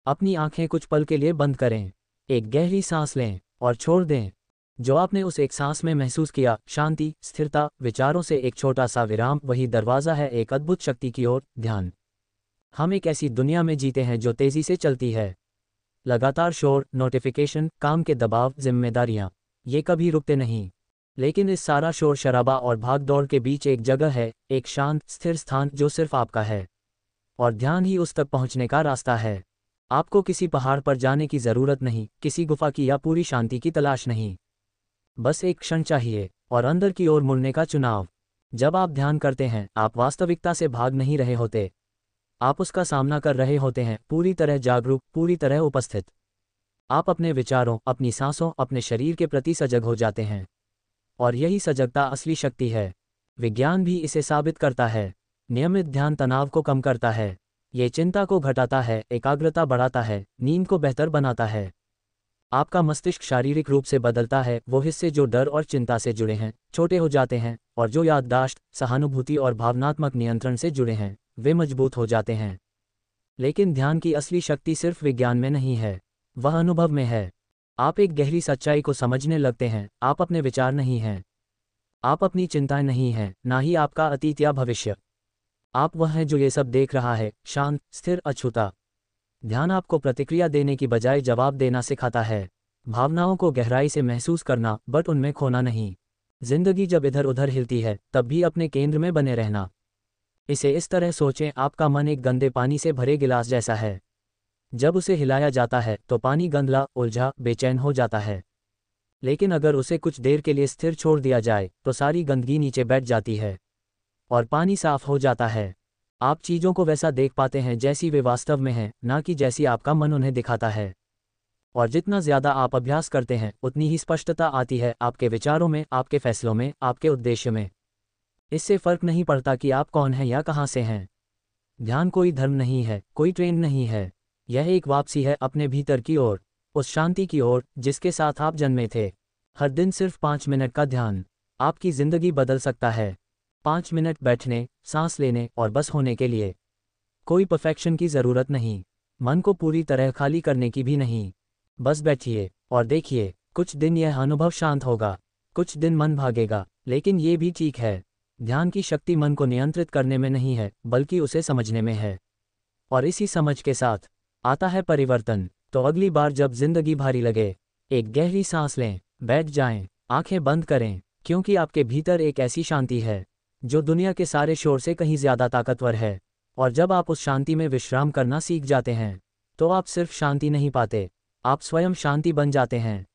अपनी आंखें कुछ पल के लिए बंद करें। एक गहरी सांस लें और छोड़ दें। जो आपने उस एक सांस में महसूस किया, शांति, स्थिरता, विचारों से एक छोटा सा विराम, वही दरवाज़ा है एक अद्भुत शक्ति की ओर, ध्यान। हम एक ऐसी दुनिया में जीते हैं जो तेज़ी से चलती है। लगातार शोर, नोटिफिकेशन, काम के दबाव, जिम्मेदारियां, ये कभी रुकते नहीं। लेकिन इस सारा शोर शराबा और भाग दौड़ के बीच एक जगह है, एक शांत, स्थिर स्थान जो सिर्फ आपका है। और ध्यान ही उस तक पहुंचने का रास्ता है। आपको किसी पहाड़ पर जाने की ज़रूरत नहीं, किसी गुफा की या पूरी शांति की तलाश नहीं। बस एक क्षण चाहिए और अंदर की ओर मुड़ने का चुनाव। जब आप ध्यान करते हैं, आप वास्तविकता से भाग नहीं रहे होते। आप उसका सामना कर रहे होते हैं, पूरी तरह जागरूक, पूरी तरह उपस्थित। आप अपने विचारों, अपनी सांसों, अपने शरीर के प्रति सजग हो जाते हैं। और यही सजगता असली शक्ति है। विज्ञान भी इसे साबित करता है। नियमित ध्यान तनाव को कम करता है, ये चिंता को घटाता है, एकाग्रता बढ़ाता है, नींद को बेहतर बनाता है। आपका मस्तिष्क शारीरिक रूप से बदलता है। वो हिस्से जो डर और चिंता से जुड़े हैं, छोटे हो जाते हैं, और जो याददाश्त, सहानुभूति और भावनात्मक नियंत्रण से जुड़े हैं, वे मजबूत हो जाते हैं। लेकिन ध्यान की असली शक्ति सिर्फ विज्ञान में नहीं है, वह अनुभव में है। आप एक गहरी सच्चाई को समझने लगते हैं, आप अपने विचार नहीं हैं, आप अपनी चिंताएं नहीं हैं, ना ही आपका अतीत या भविष्य। आप वह हैं जो ये सब देख रहा है, शांत, स्थिर, अछूता। ध्यान आपको प्रतिक्रिया देने की बजाय जवाब देना सिखाता है। भावनाओं को गहराई से महसूस करना, बट उनमें खोना नहीं। जिंदगी जब इधर उधर हिलती है, तब भी अपने केंद्र में बने रहना। इसे इस तरह सोचें, आपका मन एक गंदे पानी से भरे गिलास जैसा है। जब उसे हिलाया जाता है तो पानी गंदला, उलझा, बेचैन हो जाता है। लेकिन अगर उसे कुछ देर के लिए स्थिर छोड़ दिया जाए तो सारी गंदगी नीचे बैठ जाती है और पानी साफ हो जाता है। आप चीज़ों को वैसा देख पाते हैं जैसी वे वास्तव में हैं, ना कि जैसी आपका मन उन्हें दिखाता है। और जितना ज़्यादा आप अभ्यास करते हैं, उतनी ही स्पष्टता आती है आपके विचारों में, आपके फैसलों में, आपके उद्देश्य में। इससे फर्क नहीं पड़ता कि आप कौन हैं या कहाँ से हैं। ध्यान कोई धर्म नहीं है, कोई ट्रेंड नहीं है। यह एक वापसी है अपने भीतर की ओर, उस शांति की ओर जिसके साथ आप जन्मे थे। हर दिन सिर्फ 5 मिनट का ध्यान आपकी ज़िंदगी बदल सकता है। 5 मिनट बैठने, सांस लेने और बस होने के लिए। कोई परफेक्शन की ज़रूरत नहीं, मन को पूरी तरह खाली करने की भी नहीं। बस बैठिए और देखिए, कुछ दिन यह अनुभव शांत होगा, कुछ दिन मन भागेगा, लेकिन ये भी ठीक है। ध्यान की शक्ति मन को नियंत्रित करने में नहीं है, बल्कि उसे समझने में है। और इसी समझ के साथ आता है परिवर्तन। तो अगली बार जब जिंदगी भारी लगे, एक गहरी सांस लें, बैठ जाएं, आंखें बंद करें, क्योंकि आपके भीतर एक ऐसी शांति है जो दुनिया के सारे शोर से कहीं ज़्यादा ताकतवर है। और जब आप उस शांति में विश्राम करना सीख जाते हैं, तो आप सिर्फ शांति नहीं पाते, आप स्वयं शांति बन जाते हैं।